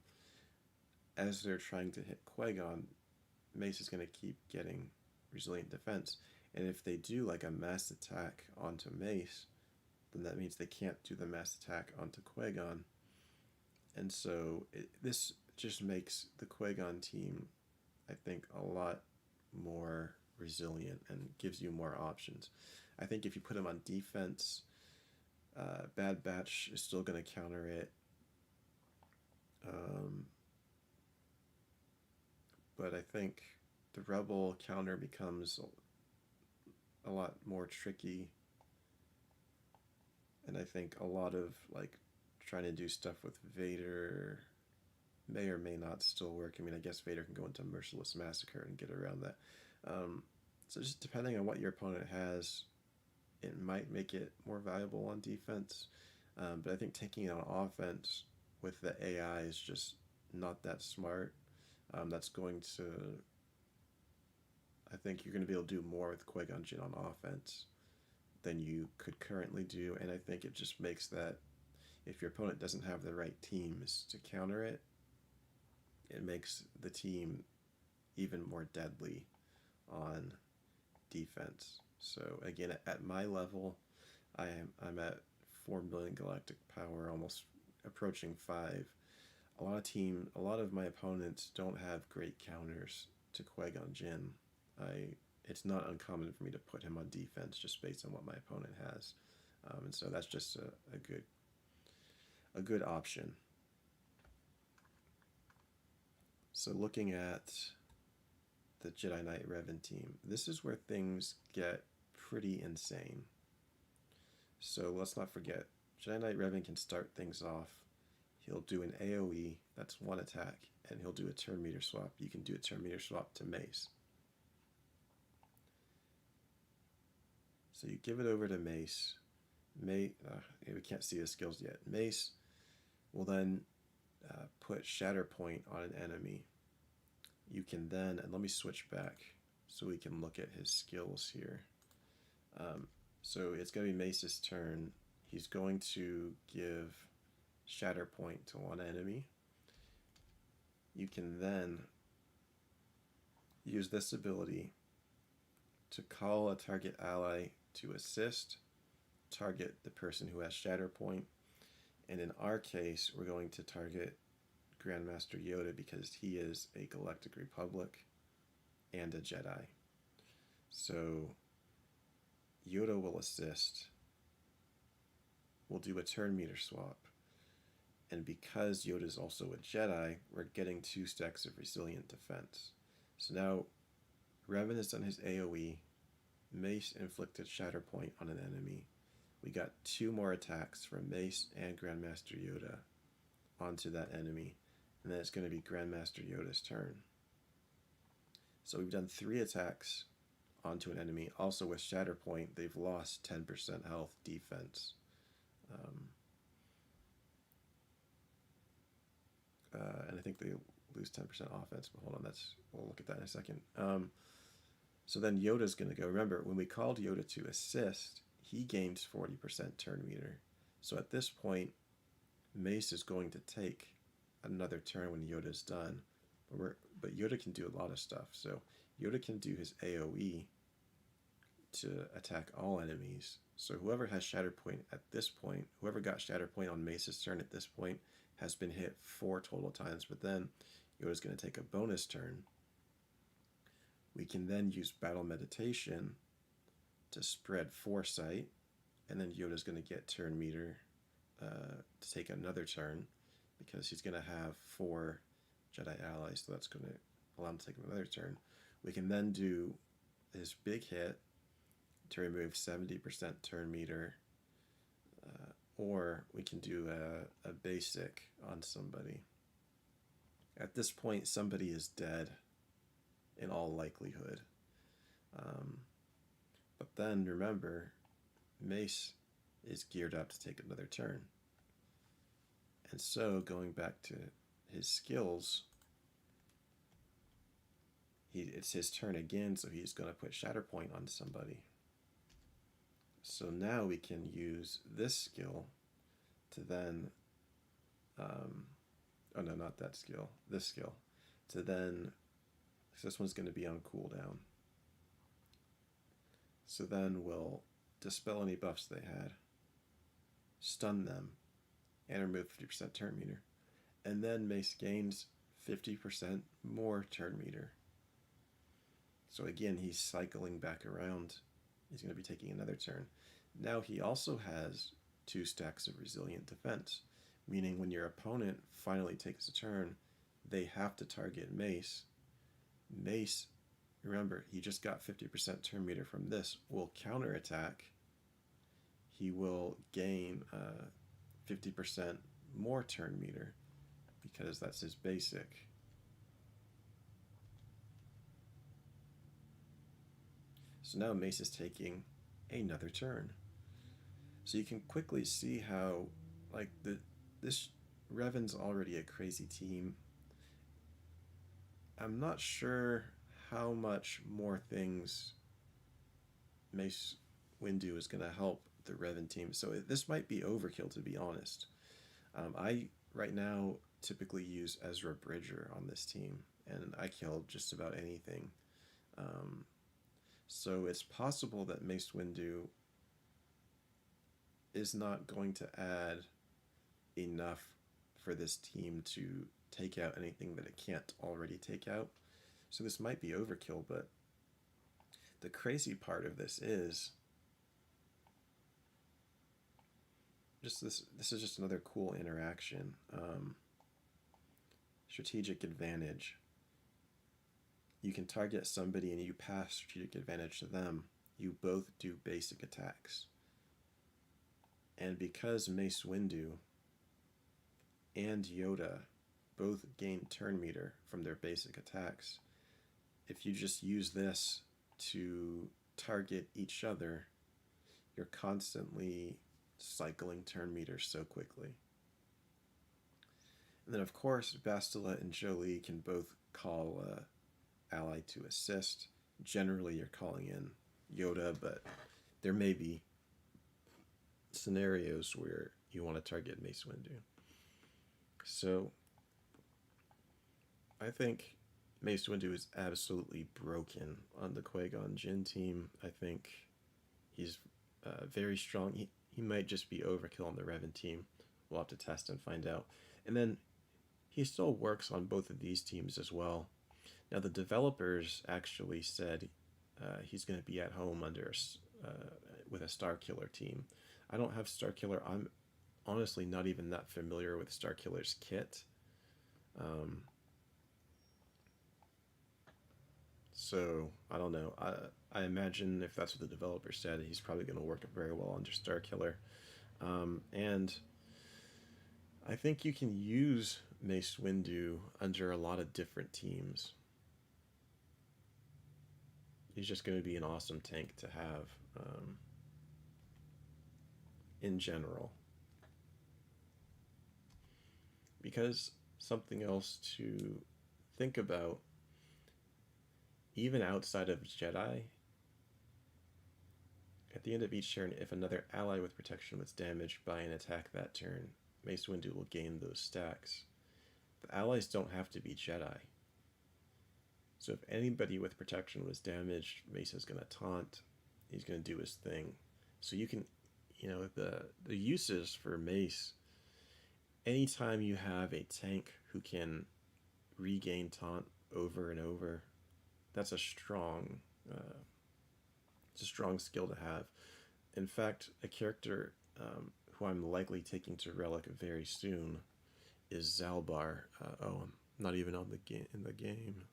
As they're trying to hit Qui-Gon, Mace is going to keep getting resilient defense, and if they do like a mass attack onto Mace, then that means they can't do the mass attack onto Qui-Gon. And so this just makes the Qui-Gon team, I think, a lot more resilient and gives you more options. I think if you put him on defense, Bad Batch is still going to counter it. But I think the Rebel counter becomes a lot more tricky. And I think a lot of like trying to do stuff with Vader may or may not still work. I mean, I guess Vader can go into Merciless Massacre and get around that. So just depending on what your opponent has, it might make it more valuable on defense. But I think taking it on offense with the AI is just not that smart. That's going to... I think you're going to be able to do more with Qui-Gon Jinn on offense than you could currently do, and I think it just makes that if your opponent doesn't have the right teams to counter it, it makes the team even more deadly on defense. So again, at my level, I'm at 4 million galactic power, almost approaching 5. A lot of my opponents don't have great counters to Qui-Gon Jinn. It's not uncommon for me to put him on defense just based on what my opponent has, and so that's just a good option. So looking at the Jedi Knight Revan team, this is where things get pretty insane. So let's not forget, Jedi Knight Revan can start things off. He'll do an AoE, that's 1 attack, and he'll do a turn meter swap. You can do a turn meter swap to Mace. So you give it over to Mace. We can't see his skills yet. Mace will then put Shatterpoint on an enemy. You can then, and let me switch back so we can look at his skills here. So it's going to be Mace's turn. He's going to give Shatterpoint to one enemy. You can then use this ability to call a target ally to assist, target the person who has Shatterpoint, and in our case, we're going to target Grandmaster Yoda because he is a Galactic Republic and a Jedi. So Yoda will assist. We'll do a turn meter swap. And because Yoda is also a Jedi, we're getting 2 stacks of resilient defense. So now Revan has done his AoE. Mace inflicted Shatterpoint on an enemy. We got 2 more attacks from Mace and Grandmaster Yoda onto that enemy. And then it's going to be Grandmaster Yoda's turn. So we've done 3 attacks onto an enemy. Also with Shatterpoint, they've lost 10% health defense. And I think they lose 10% offense, but hold on, we'll look at that in a second. So then Yoda's going to go. Remember, when we called Yoda to assist, he gains 40% turn meter. So at this point, Mace is going to take another turn when Yoda's done. But Yoda can do a lot of stuff. So Yoda can do his AoE to attack all enemies. So whoever has Shatterpoint at this point, whoever got Shatterpoint on Mace's turn at this point, has been hit 4 total times. But then Yoda's going to take a bonus turn. We can then use Battle Meditation to spread Foresight, and then Yoda's going to get turn meter to take another turn because he's going to have 4 Jedi allies, so that's going to allow him to take another turn. We can then do his big hit to remove 70% turn meter, or we can do a basic on somebody. At this point, somebody is dead in all likelihood. But then remember, Mace is geared up to take another turn. And so going back to his skills, it's his turn again, so he's going to put Shatterpoint on somebody. So now we can use this skill to then, oh no, not that skill, this skill, to then, so this one's going to be on cooldown. So then we'll dispel any buffs they had, stun them, and remove 50% turn meter. And then Mace gains 50% more turn meter. So again, he's cycling back around. He's going to be taking another turn. Now he also has 2 stacks of resilient defense, meaning when your opponent finally takes a turn, they have to target Mace. Mace, remember, he just got 50% turn meter from this, will counterattack. He will gain 50% more turn meter because that's his basic. So now Mace is taking another turn. So you can quickly see how, like, this Revan's already a crazy team. I'm not sure how much more things Mace Windu is going to help the Revan team. So this might be overkill, to be honest. I, right now, typically use Ezra Bridger on this team, and I kill just about anything. So it's possible that Mace Windu is not going to add enough for this team to take out anything that it can't already take out. So this might be overkill, but the crazy part of this is just this is just another cool interaction. Strategic advantage. You can target somebody and you pass strategic advantage to them. You both do basic attacks. And because Mace Windu and Yoda both gain turn meter from their basic attacks, if you just use this to target each other, you're constantly cycling turn meters so quickly. And then of course, Bastila and Jolie can both call ally to assist. Generally you're calling in Yoda, but there may be scenarios where you want to target Mace Windu. So I think Mace Windu is absolutely broken on the Qui-Gon Jinn team. I think he's very strong. He might just be overkill on the Revan team. We'll have to test and find out. And then he still works on both of these teams as well. Now the developers actually said he's going to be at home under with a Starkiller team. I don't have Starkiller. I'm honestly not even that familiar with Starkiller's kit. So I don't know. I imagine if that's what the developer said, he's probably going to work very well under Starkiller. And I think you can use Mace Windu under a lot of different teams. He's just going to be an awesome tank to have in general. Because something else to think about, even outside of Jedi, at the end of each turn, if another ally with protection was damaged by an attack that turn, Mace Windu will gain those stacks. The allies don't have to be Jedi. So if anybody with protection was damaged, Mace is going to taunt. He's going to do his thing. So you can, the uses for Mace, anytime you have a tank who can regain taunt over and over, that's a strong skill to have. In fact, a character who I'm likely taking to Relic very soon is Zalbar. I'm not even on in the game.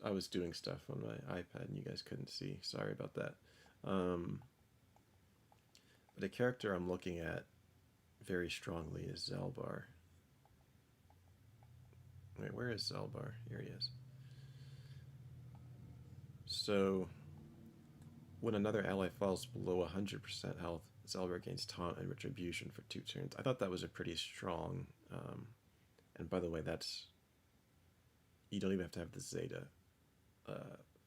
I was doing stuff on my iPad and you guys couldn't see. Sorry about that. But a character I'm looking at very strongly is Zalbar. Wait, where is Zalbar? Here he is. So, when another ally falls below 100% health, Zalbar gains taunt and retribution for 2 turns. I thought that was a pretty strong, and by the way, that's, you don't even have to have the Zeta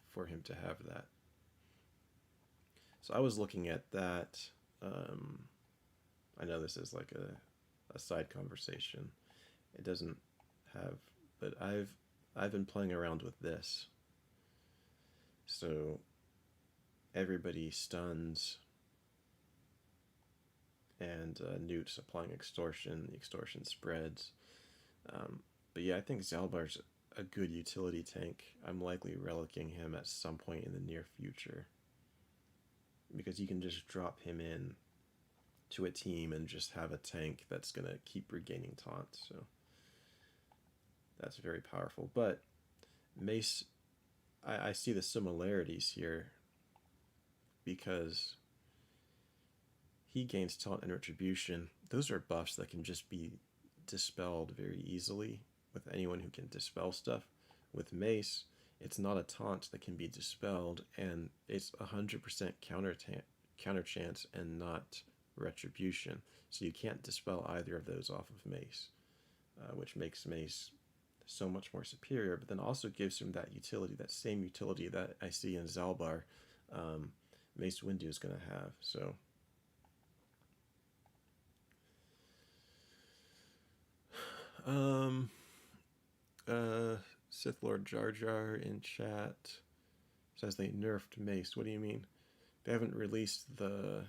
for him to have that. So I was looking at that. I know this is like a side conversation. It doesn't have, but I've been playing around with this. So everybody stuns, and Newt's applying extortion. The extortion spreads. But yeah, I think Zalbar's a good utility tank. I'm likely relicking him at some point in the near future, because you can just drop him in to a team and just have a tank that's going to keep regaining taunt. So that's very powerful. But Mace, I see the similarities here, because he gains taunt and retribution. Those are buffs that can just be dispelled very easily with anyone who can dispel stuff. With Mace, it's not a taunt that can be dispelled, and it's 100% counter chance and not retribution. So you can't dispel either of those off of Mace, which makes Mace so much more superior, but then also gives him that utility, that same utility that I see in Zalbar, Mace Windu is going to have. So Sith Lord Jar Jar in chat says they nerfed Mace. What do you mean? They haven't released the...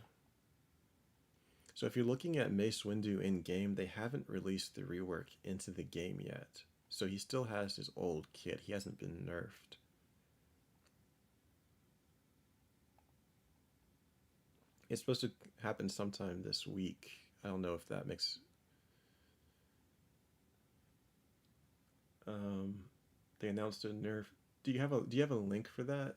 So if you're looking at Mace Windu in game, they haven't released the rework into the game yet. So he still has his old kit. He hasn't been nerfed. It's supposed to happen sometime this week. I don't know if that makes... they announced a nerf. Do you have a link for that?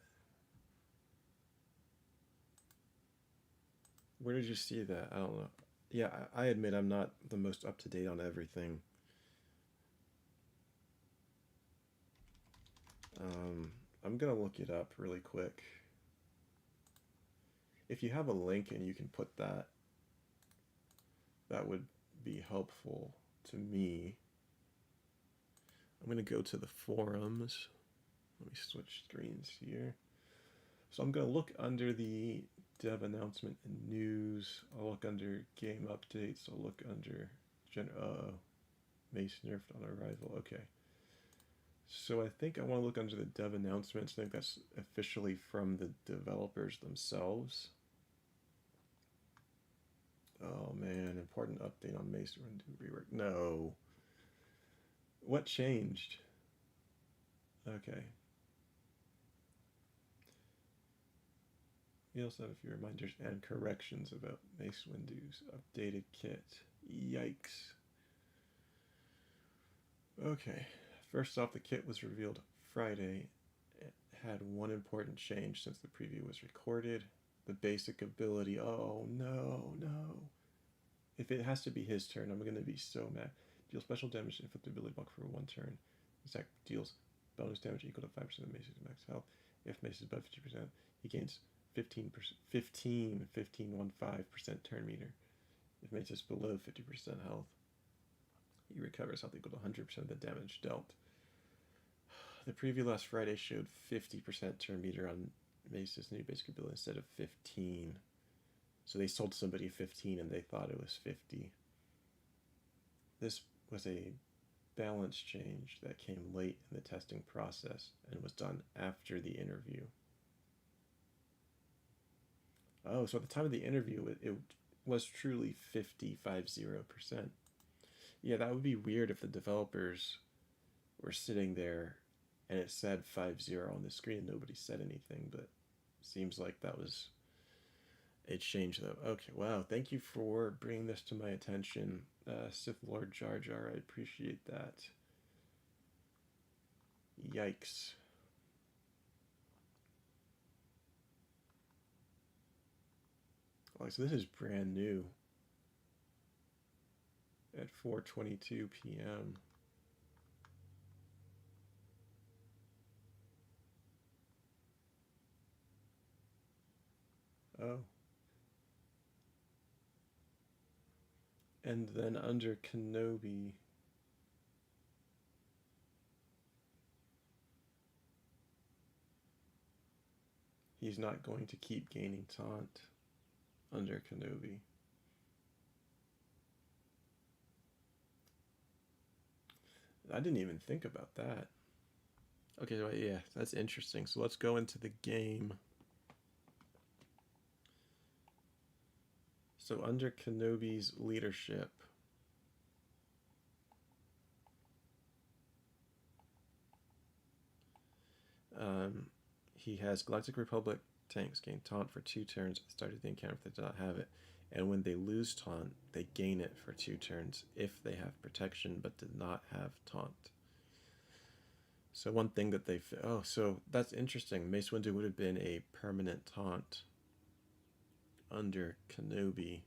Where did you see that? I don't know. Yeah, I admit I'm not the most up to date on everything. I'm gonna look it up really quick. If you have a link and you can put that, that would be helpful to me. I'm gonna go to the forums. Let me switch screens here. So I'm gonna look under the dev announcement and news. I'll look under game updates. I'll look under Mace nerfed on arrival. Okay. So I think I want to look under the dev announcements. I think that's officially from the developers themselves. Oh man, important update on Mace Windu rework. No. What changed? Okay. We also have a few reminders and corrections about Mace Windu's updated kit. Yikes. Okay. First off, the kit was revealed Friday. It had one important change since the preview was recorded. The basic ability. Oh, no. If it has to be his turn, I'm going to be so mad. Deal special damage, inflict ability block for 1 turn. Attack deals bonus damage equal to 5% of Mace's max health. If Mace is above 50%, he gains 15% turn meter. If Mace is below 50% health, he recovers health equal to 100% of the damage dealt. The preview last Friday showed 50% turn meter on Mace's new basic ability instead of 15. So they sold somebody 15 and they thought it was 50. This was a balance change that came late in the testing process and was done after the interview. Oh, so at the time of the interview, it was truly 50%. Yeah, that would be weird if the developers were sitting there and it said 5-0 on the screen and nobody said anything, but it seems like that was a change though. Okay, wow, thank you for bringing this to my attention, Sith Lord Jar Jar, I appreciate that. Yikes. Like, so this is brand new at 4:22 p.m. Oh. And then under Kenobi, he's not going to keep gaining taunt under Kenobi. I didn't even think about that. Okay, well, yeah, that's interesting. So let's go into the game. So under Kenobi's leadership, he has Galactic Republic tanks gain taunt for 2 turns at the start of the encounter if they do not have it. And when they lose taunt, they gain it for 2 turns if they have protection but did not have taunt. So one thing that they... Oh, so that's interesting. Mace Windu would have been a permanent taunt under Kenobi.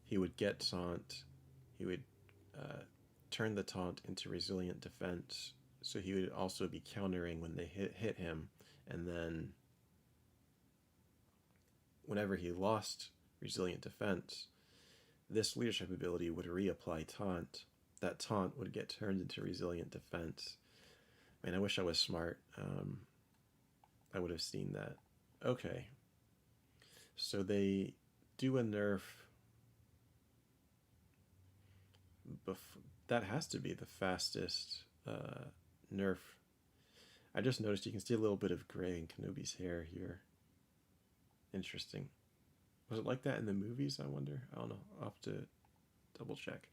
He would get taunt. He would turn the taunt into resilient defense. So he would also be countering when they hit him. And then whenever he lost resilient defense, this leadership ability would reapply taunt. That taunt would get turned into resilient defense. Man, I wish I was smart. I would have seen that. Okay. So they do a nerf. That has to be the fastest nerf. I just noticed you can see a little bit of gray in Kenobi's hair here. Interesting. Was it like that in the movies, I wonder? I don't know. I'll have to double check.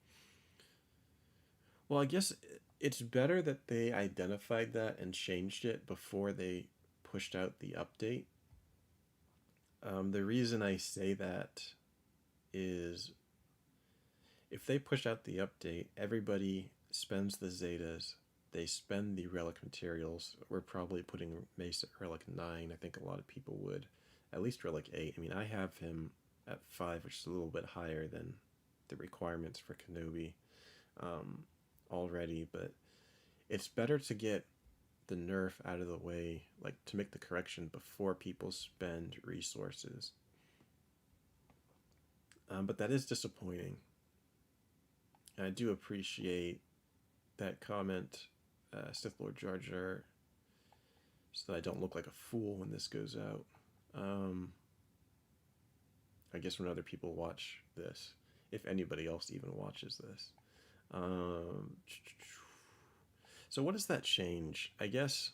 Well, I guess it's better that they identified that and changed it before they pushed out the update. The reason I say that is if they push out the update, everybody spends the Zetas, they spend the relic materials. We're probably putting Mace at relic 9. I think a lot of people would. At least relic 8. I mean, I have him at 5, which is a little bit higher than the requirements for Kenobi already, but it's better to get the nerf out of the way, like to make the correction before people spend resources. But that is disappointing. And I do appreciate that comment, Sith Lord Jar Jar, so that I don't look like a fool when this goes out. I guess when other people watch this, if anybody else even watches this. So what does that change? I guess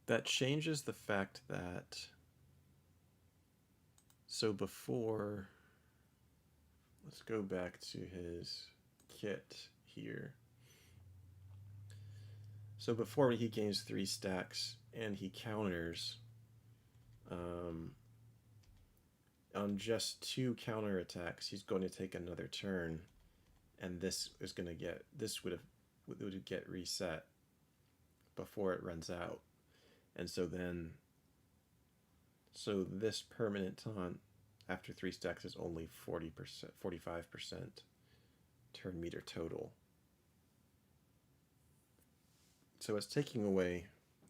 that changes the fact that, so before, let's go back to his kit here. So before he gains 3 stacks and he counters on just 2 counter attacks, he's going to take another turn, and this is going to get, this would get reset before it runs out. And so then, so this permanent taunt after 3 stacks is only 40%, 45% turn meter total. So it's taking away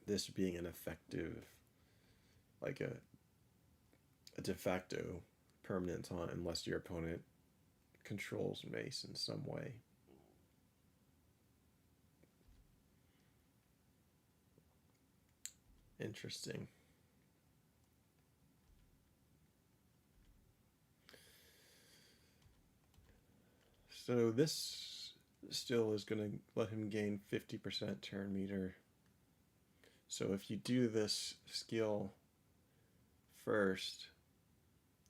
this being an effective, like a de facto permanent taunt unless your opponent controls Mace in some way. Interesting. So this still is going to let him gain 50% turn meter. So if you do this skill first,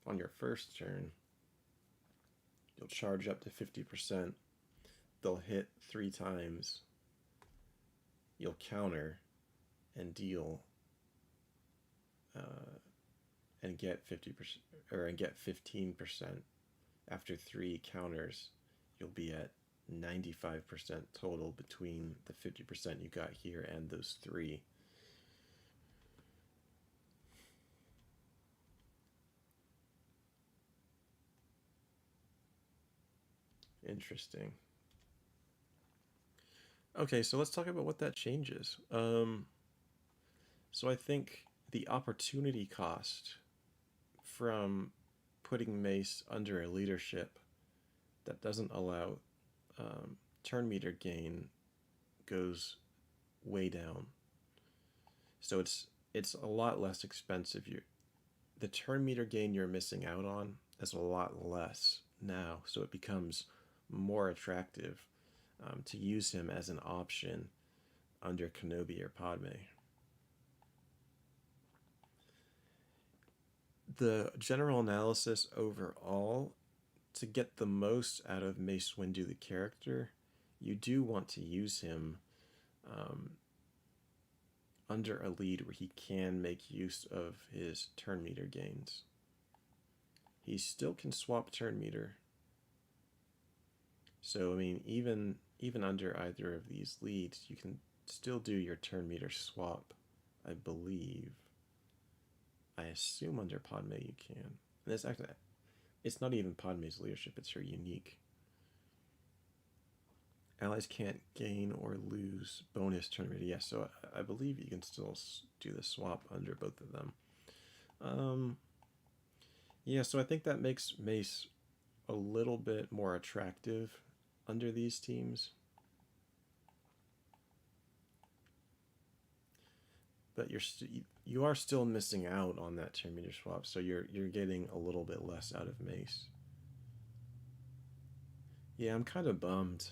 on your first turn, you'll charge up to 50%. They'll hit 3 times. You'll counter and deal and get 50% and get 15%. After 3 counters, you'll be at 95% total between the 50% you got here and those 3. Interesting. Okay, so let's talk about what that changes. So I think the opportunity cost from putting Mace under a leadership that doesn't allow turn meter gain goes way down. So it's a lot less expensive. The turn meter gain you're missing out on is a lot less now, so it becomes more attractive to use him as an option under Kenobi or Padme. The general analysis overall, to get the most out of Mace Windu the character, you do want to use him under a lead where he can make use of his turn meter gains. He still can swap turn meter. So I mean, even under either of these leads, you can still do your turn meter swap, I believe. I assume under Padme you can. And it's actually, it's not even Padme's leadership, it's her unique. Allies can't gain or lose bonus turn meter. Yeah, so I believe you can still do the swap under both of them. Yeah, so I think that makes Mace a little bit more attractive under these teams. But you are still missing out on that turn meter swap, so you're getting a little bit less out of Mace. Yeah, I'm kind of bummed.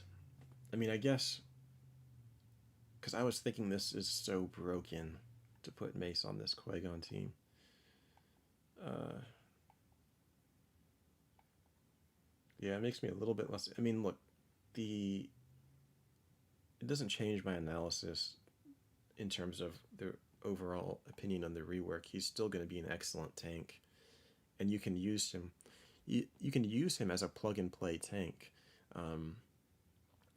I mean, I guess because I was thinking this is so broken to put Mace on this Qui-Gon team. Yeah, it makes me a little bit less. I mean, look, it doesn't change my analysis in terms of the overall opinion on the rework. He's still going to be an excellent tank, and you can use him. You can use him as a plug-and-play tank.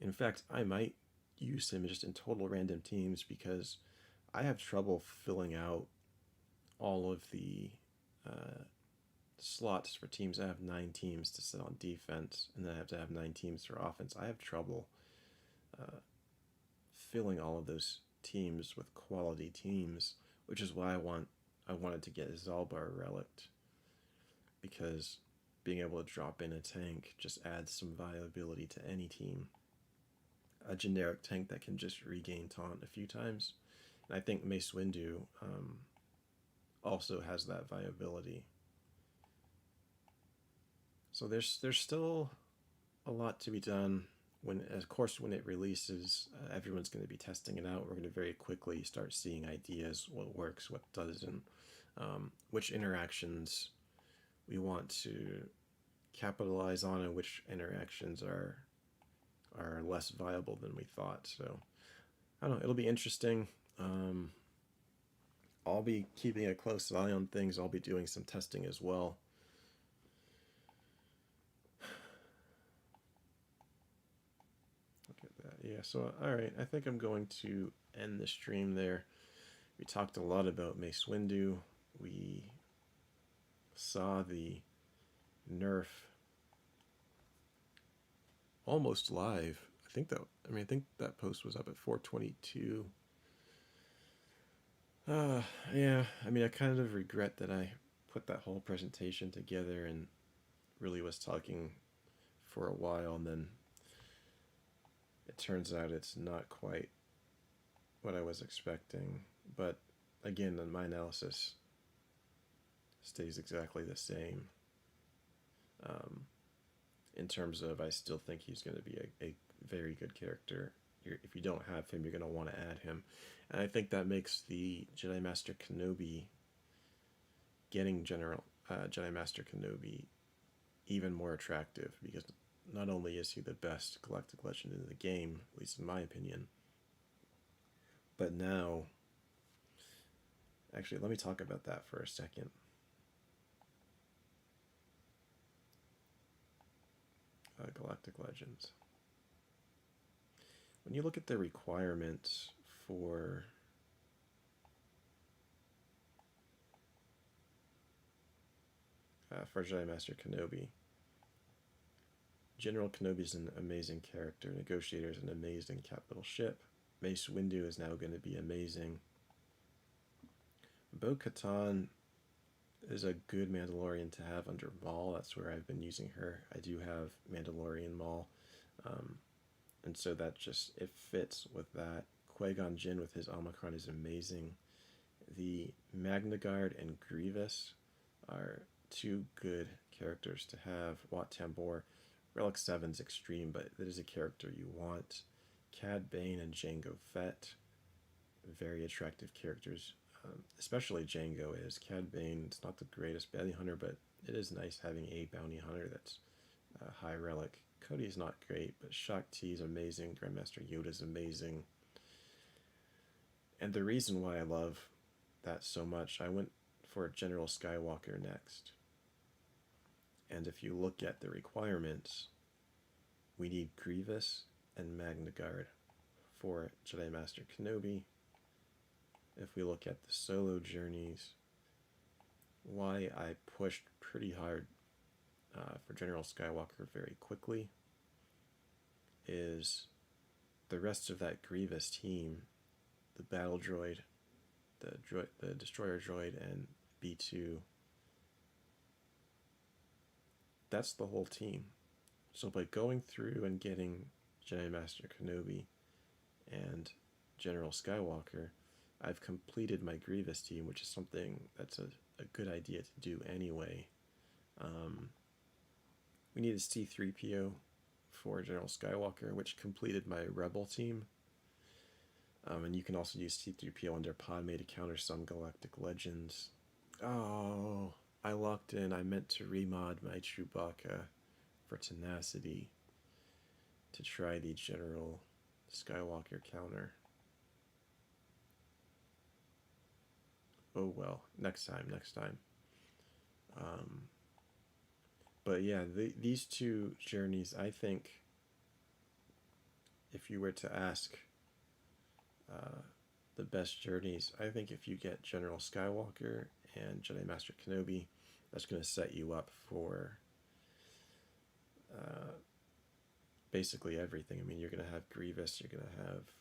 In fact, I might use him just in total random teams because I have trouble filling out all of the slots for teams. I have 9 teams to sit on defense, and then I have to have 9 teams for offense. I have trouble filling all of those teams with quality teams, which is why I wanted to get Zalbar relicked, because being able to drop in a tank just adds some viability to any team. A generic tank that can just regain taunt a few times. And I think Mace Windu also has that viability. So there's still a lot to be done. Of course, when it releases, everyone's going to be testing it out. We're going to very quickly start seeing ideas, what works, what doesn't, which interactions we want to capitalize on, and which interactions are less viable than we thought. So I don't know, it'll be interesting. I'll be keeping a close eye on things. I'll be doing some testing as well. Look at that. Yeah, so all right, I think I'm going to end the stream there. We talked a lot about Mace Windu. We saw the Nerf almost live. I think that post was up at 4:22. Yeah, I mean, I kind of regret that I put that whole presentation together and really was talking for a while, and then it turns out it's not quite what I was expecting. But again, my analysis stays exactly the same. In terms of, I still think he's going to be a very good character. If you don't have him, you're going to want to add him. And I think that makes the Jedi Master Kenobi, getting Jedi Master Kenobi, even more attractive, because not only is he the best Galactic Legend in the game, at least in my opinion, but now, actually, let me talk about that for a second. Galactic Legends. When you look at the requirements for Jedi Master Kenobi, General Kenobi is an amazing character. Negotiator is an amazing capital ship. Mace Windu is now going to be amazing. Bo-Katan is a good Mandalorian to have under Maul. That's where I've been using her. I do have Mandalorian Maul, and so that just, it fits with that. Qui-Gon Jinn with his Omicron is amazing. The Magna Guard and Grievous are two good characters to have. Wat Tambor, Relic 7's extreme, but it is a character you want. Cad Bane and Jango Fett, very attractive characters. Especially Jango is. Cad Bane, it's not the greatest bounty hunter, but it is nice having a bounty hunter that's a high relic. Cody's not great, but Shaak Ti is amazing. Grandmaster Yoda's amazing. And the reason why I love that so much, I went for General Skywalker next. And if you look at the requirements, we need Grievous and Magna Guard for Jedi Master Kenobi. If we look at the solo journeys, why I pushed pretty hard for General Skywalker very quickly is the rest of that Grievous team, the battle droid, the destroyer droid, and B2. That's the whole team. So by going through and getting Jedi Master Kenobi and General Skywalker, I've completed my Grievous team, which is something that's a good idea to do anyway. We need a C-3PO for General Skywalker, which completed my Rebel team. And you can also use C-3PO under Padme to counter some Galactic Legends. Oh, I locked in. I meant to remod my Chewbacca for Tenacity to try the General Skywalker counter. Oh well, next time. But yeah, these two journeys, I think, if you were to ask the best journeys, I think if you get General Skywalker and Jedi Master Kenobi, that's going to set you up for basically everything. I mean, you're going to have Grievous, you're going to have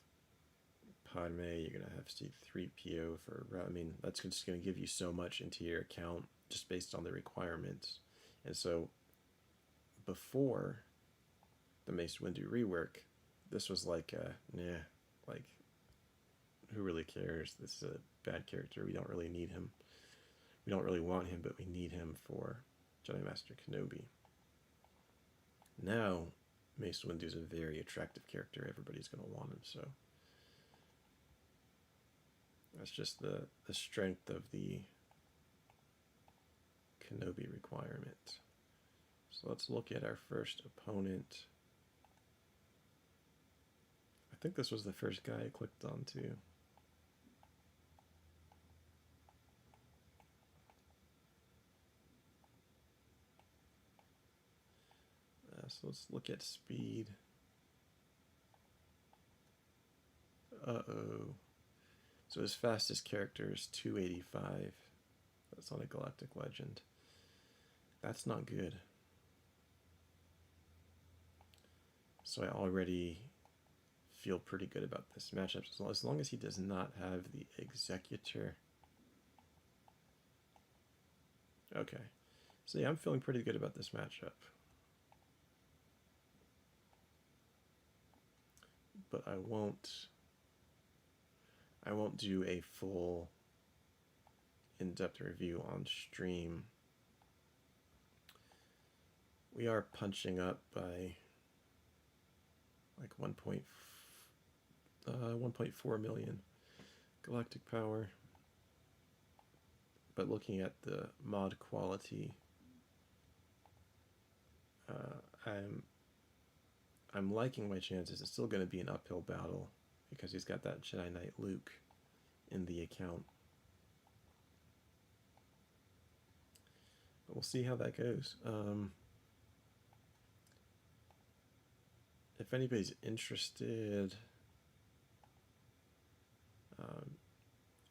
Padme, you're going to have C-3PO for, I mean, that's just going to give you so much into your account just based on the requirements. And so before the Mace Windu rework, this was like, like, who really cares? This is a bad character. We don't really need him. We don't really want him, but we need him for Jedi Master Kenobi. Now, Mace Windu is a very attractive character. Everybody's going to want him, so that's just the strength of the Kenobi requirement. So let's look at our first opponent. I think this was the first guy I clicked on too. So let's look at speed. Uh-oh. So his fastest character is 285. That's on a Galactic Legend. That's not good. So I already feel pretty good about this matchup. As long as he does not have the Executor. Okay. So yeah, I'm feeling pretty good about this matchup. But I won't do a full in-depth review on stream. We are punching up by like 1.4 million galactic power. But looking at the mod quality, I'm liking my chances. It's still going to be an uphill battle because he's got that Jedi Knight Luke in the account. But we'll see how that goes. If anybody's interested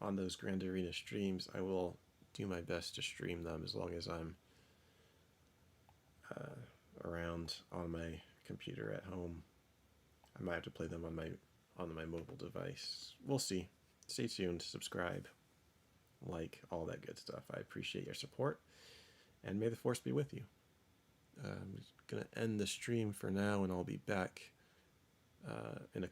on those Grand Arena streams, I will do my best to stream them as long as I'm around on my computer at home. I might have to play them on my mobile device. We'll see. Stay tuned, subscribe, like, all that good stuff. I appreciate your support, and may the force be with you. I'm going to end the stream for now, and I'll be back in a